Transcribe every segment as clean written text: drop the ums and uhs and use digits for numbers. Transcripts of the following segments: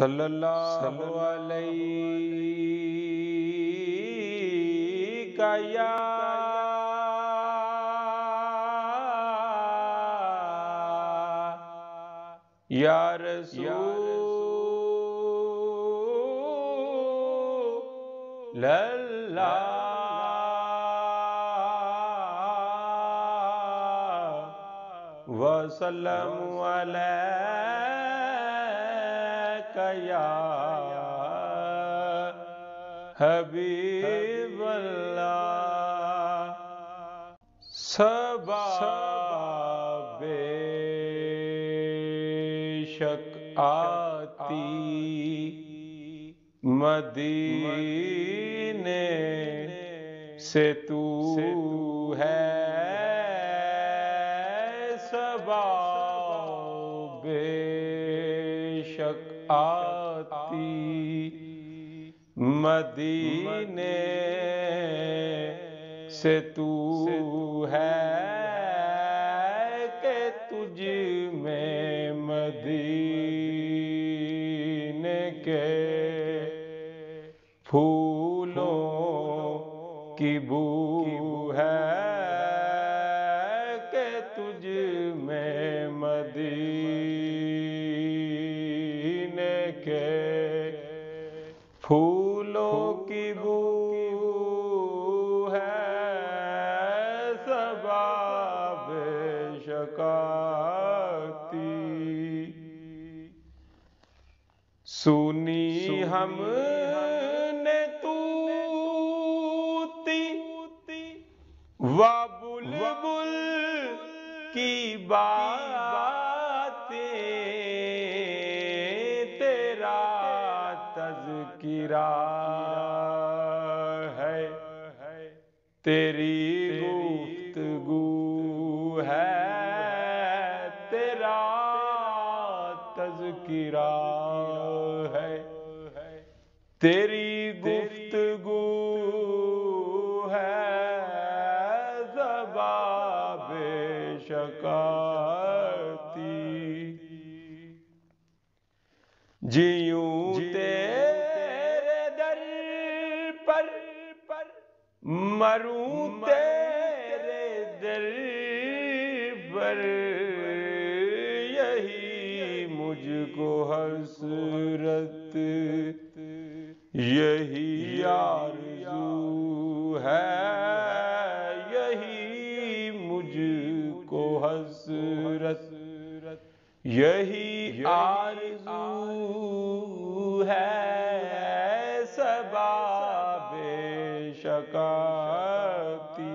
صلی اللہ علیہ یا رسول اللہ وسلم علیک یا حبیب اللہ صبا بے شک آتی مدینے سے تو ہے صبا بے شک آتی مدینے سے تو ہے کہ تجھ میں مدینے کے پھولوں کی بو ہے کہ تجھ میں مدینے کے پھولوں کی بو ہے صبا بے شک آتی سنی ہم نے طوطی و بلبل کی باتیں تیرا تذکرہ ہے تیری گفتگو ہے تیرا تذکرہ ہے تیری گفتگو ہے صبا بے شک آتی جیوں تیرے در پر مروں تیرے در پر یہی مجھ کو حسرت یہی آرزو ہے یہی مجھ کو حسرت یہی آرزو ہے صبا بے شک آتی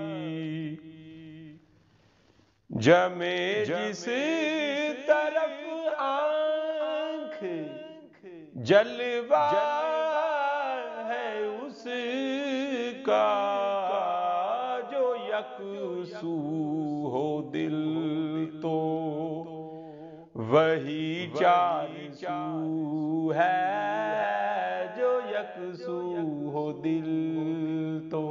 جمے جس طرف آنکھ جلوہ ہے اس کا جو یکسو ہو دل تو وہی چار سو ہے جو یکسو ہو دل تو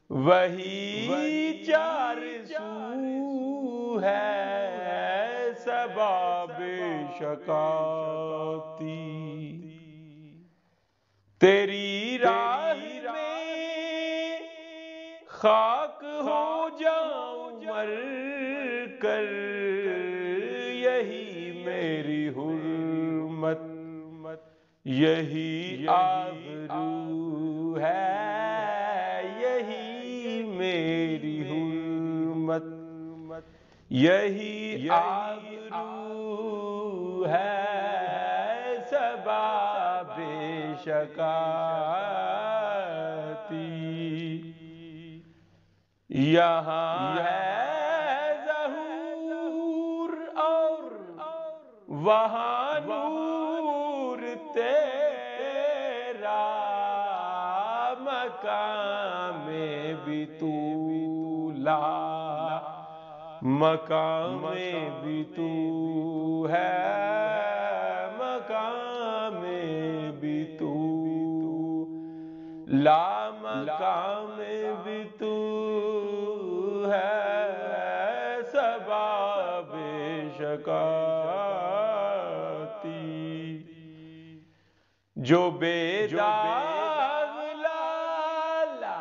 وہی چار سو ہے صبا بے شک آتی تیری راہ میں خاک ہو جاؤں مر کر یہی میری حرمت یہی آبرو ہے یہی میری حرمت یہی آبرو ہے صبا بے شک آتی یہاں ہے ظہور اور وہاں نور تیرا مقام بھی طولا مقام بھی تو ہے مقام بھی تو لا مقام بھی تو ہے صبا بے شک آتی جو بے داغ لالا،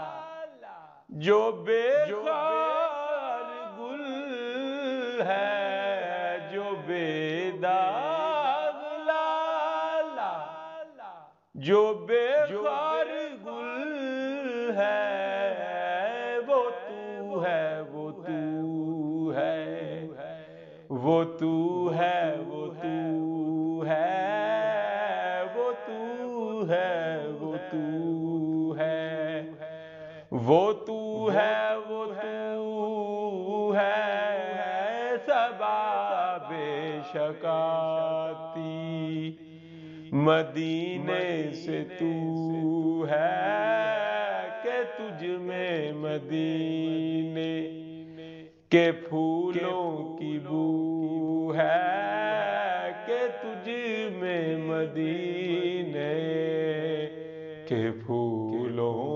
جو بے خار گل ہے، جو بے داغ لالا، جو بے خار گل ہے، وہ تو ہے، وہ تو ہے، وہ تو ہے، وہ تو ہے، وہ تو ہے، وہ تو ہے، وہ تو ہے، وہ تو ہے، سباب شکاتی مدینے سے تو ہے، کہ تجھ میں مدینے کے پھولوں کی بو ہے، کہ تجھ میں مدینے کے پھولوں